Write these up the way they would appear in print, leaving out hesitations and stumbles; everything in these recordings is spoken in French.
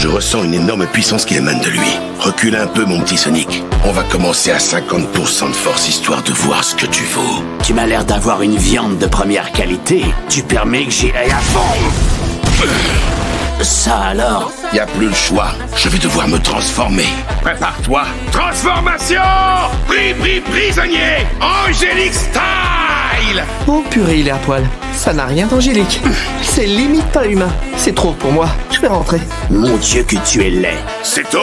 Je ressens une énorme puissance qui émane de lui. Recule un peu, mon petit Sonic. On va commencer à 50% de force, histoire de voir ce que tu vaux. Tu m'as l'air d'avoir une viande de première qualité. Tu permets que j'y aille à fond. Ça alors? Y a plus le choix. Je vais devoir me transformer. Prépare-toi. Transformation! Prisonnier! Angélique Style! Oh purée, il est à poil. Ça n'a rien d'angélique. C'est limite pas humain. C'est trop pour moi. Je vais rentrer. Mon Dieu que tu es laid. C'est tout?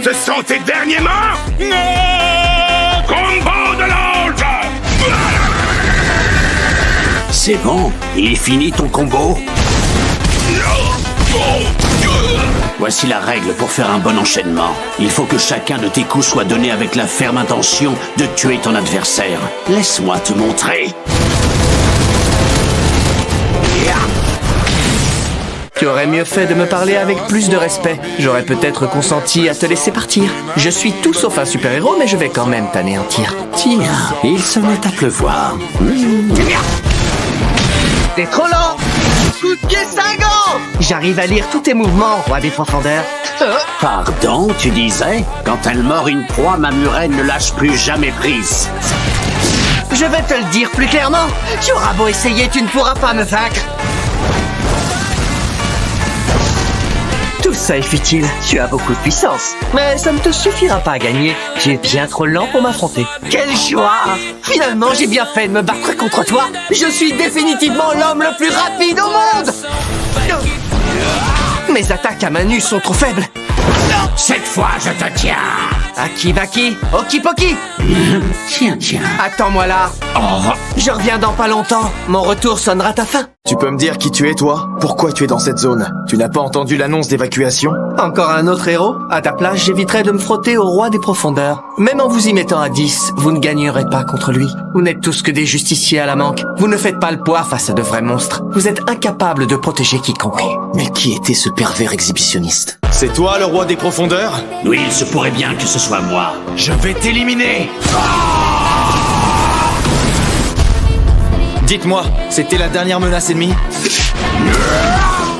Ce sont tes derniers morts? Non! Combo de l'ange! C'est bon, il est fini ton combo. Voici la règle pour faire un bon enchaînement. Il faut que chacun de tes coups soit donné avec la ferme intention de tuer ton adversaire. Laisse-moi te montrer. Tu aurais mieux fait de me parler avec plus de respect. J'aurais peut-être consenti à te laisser partir. Je suis tout sauf un super-héros, mais je vais quand même t'anéantir. Tiens, il se met à pleuvoir. T'es trop lent! Coup de pied cingant! J'arrive à lire tous tes mouvements, roi des profondeurs. Pardon, tu disais? Quand elle mord une proie, ma murène ne lâche plus jamais prise. Je vais te le dire plus clairement. Tu auras beau essayer, tu ne pourras pas me vaincre. Tout ça est futile. Tu as beaucoup de puissance. Mais ça ne te suffira pas à gagner. Tu es bien trop lent pour m'affronter. Quelle joie! Finalement, j'ai bien fait de me battre contre toi. Je suis définitivement l'homme le plus rapide au monde! Mes attaques à main nue sont trop faibles. Cette fois, je te tiens. Aki-baki, okipoki. Tiens. Attends-moi là. Oh. Je reviens dans pas longtemps. Mon retour sonnera ta fin. Tu peux me dire qui tu es, toi? Pourquoi tu es dans cette zone? Tu n'as pas entendu l'annonce d'évacuation? Encore un autre héros? À ta place, j'éviterai de me frotter au roi des profondeurs. Même en vous y mettant à 10, vous ne gagnerez pas contre lui. Vous n'êtes tous que des justiciers à la manque. Vous ne faites pas le poids face à de vrais monstres. Vous êtes incapables de protéger quiconque. Mais qui était ce pervers exhibitionniste? C'est toi, le roi des profondeurs? Oui, il se pourrait bien que ce soit moi. Je vais t'éliminer! Dites-moi, c'était la dernière menace ennemie?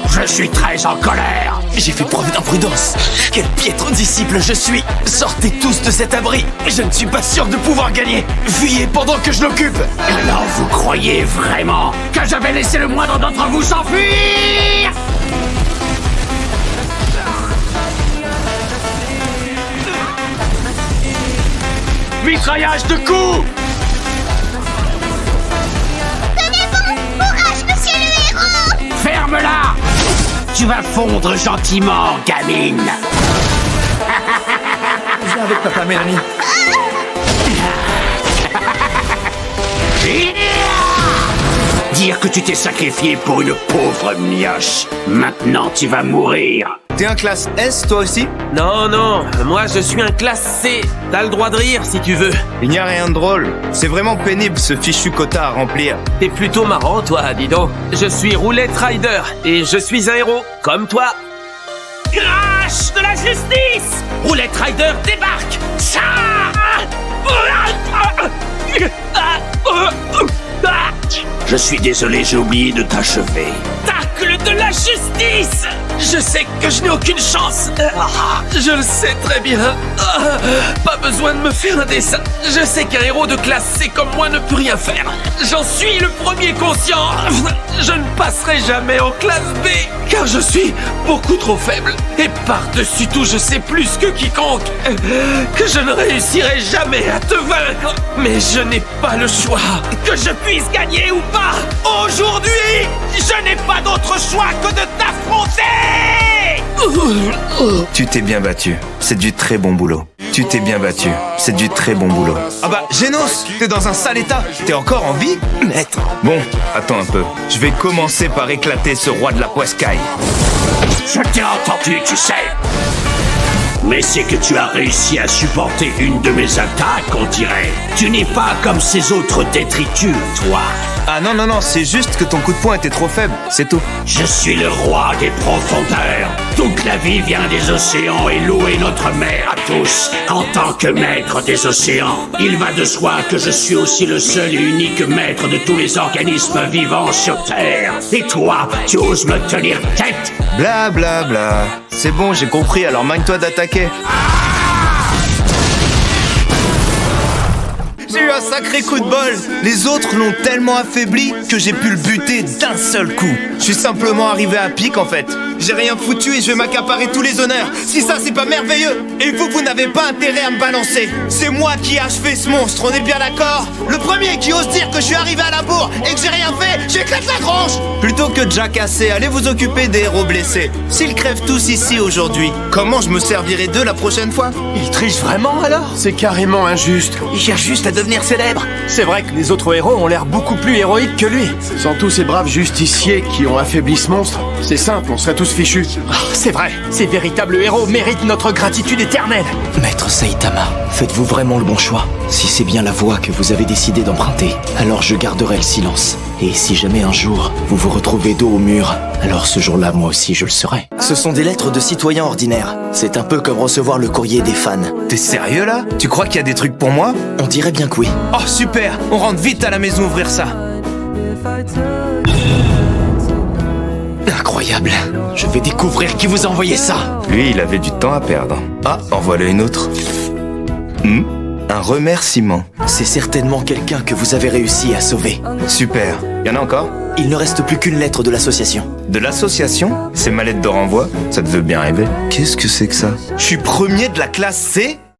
Je suis très en colère. J'ai fait preuve d'imprudence. Quel piètre disciple je suis! Sortez tous de cet abri! Je ne suis pas sûr de pouvoir gagner! Fuyez pendant que je l'occupe! Alors vous croyez vraiment que je vais laisser le moindre d'entre vous s'enfuir? Mitraillage de coups! Ferme-la! Tu vas fondre gentiment, gamine! Viens avec papa, Mélanie. Dire que tu t'es sacrifié pour une pauvre mioche. Maintenant, tu vas mourir. T'es un classe S, toi aussi? Non, moi je suis un classe C. T'as le droit de rire si tu veux. Il n'y a rien de drôle. C'est vraiment pénible ce fichu quota à remplir. T'es plutôt marrant, toi, dis donc. Je suis Roulette Rider et je suis un héros, comme toi. Crash de la justice! Roulette Rider débarque! Ça! Je suis désolé, j'ai oublié de t'achever. Tacle de la justice! Je sais que je n'ai aucune chance. Je le sais très bien. Pas besoin de me faire un dessin. Je sais qu'un héros de classe C comme moi ne peut rien faire. J'en suis le premier conscient. Je ne passerai jamais en classe B, car je suis beaucoup trop faible. Et par-dessus tout, je sais plus que quiconque que je ne réussirai jamais à te vaincre. Mais je n'ai pas le choix. Que je puisse gagner ou pas, aujourd'hui, je n'ai pas d'autre choix que de t'affronter. Tu t'es bien battu. C'est du très bon boulot. Tu t'es bien battu. C'est du très bon boulot. Ah bah, Genos, t'es dans un sale état. T'es encore en vie, maître? Bon, attends un peu. Je vais commencer par éclater ce roi de la poiscaille. Je t'ai entendu, tu sais. Mais c'est que tu as réussi à supporter une de mes attaques, on dirait. Tu n'es pas comme ces autres détritus, toi. Ah non, non, non, c'est juste que ton coup de poing était trop faible, c'est tout. Je suis le roi des profondeurs. Toute la vie vient des océans et l'eau est notre mère à tous. En tant que maître des océans, il va de soi que je suis aussi le seul et unique maître de tous les organismes vivants sur Terre. Et toi, tu oses me tenir tête? Bla bla bla. C'est bon, j'ai compris, alors magne-toi d'attaquer. J'ai eu un sacré coup de bol. Les autres l'ont tellement affaibli que j'ai pu le buter d'un seul coup. Je suis simplement arrivé à pic en fait. J'ai rien foutu et je vais m'accaparer tous les honneurs. Si ça c'est pas merveilleux. Et vous n'avez pas intérêt à me balancer. C'est moi qui ai achevé ce monstre, on est bien d'accord? Le premier qui ose dire que je suis arrivé à la bourre et que j'ai rien fait, j'éclate la tronche. Plutôt que de jacasser, allez vous occuper des héros blessés. S'ils crèvent tous ici aujourd'hui, comment je me servirai d'eux la prochaine fois? Il triche vraiment alors? C'est carrément injuste. Il cherche juste à devenir célèbre. C'est vrai que les autres héros ont l'air beaucoup plus héroïques que lui. Sans tous ces braves justiciers qui ont affaibli ce monstre, c'est simple, on serait tous fichus. C'est vrai, ces véritables héros méritent notre gratitude éternelle. Maître Saitama, faites-vous vraiment le bon choix? Si c'est bien la voie que vous avez décidé d'emprunter, alors je garderai le silence. Et si jamais un jour, vous vous retrouvez dos au mur, alors ce jour-là, moi aussi, je le serai. Ce sont des lettres de citoyens ordinaires. C'est un peu comme recevoir le courrier des fans. T'es sérieux là? Tu crois qu'il y a des trucs pour moi? On dirait bien que oui. Oh super, on rentre vite à la maison ouvrir ça. Incroyable. Je vais découvrir qui vous a envoyé ça. Lui, il avait du temps à perdre. Ah, en voilà une autre. Un remerciement. C'est certainement quelqu'un que vous avez réussi à sauver. Super. Y'en a encore? Il ne reste plus qu'une lettre de l'association. De l'association? C'est ma lettre de renvoi? Ça te veut bien rêver. Qu'est-ce que c'est que ça? Je suis premier de la classe C?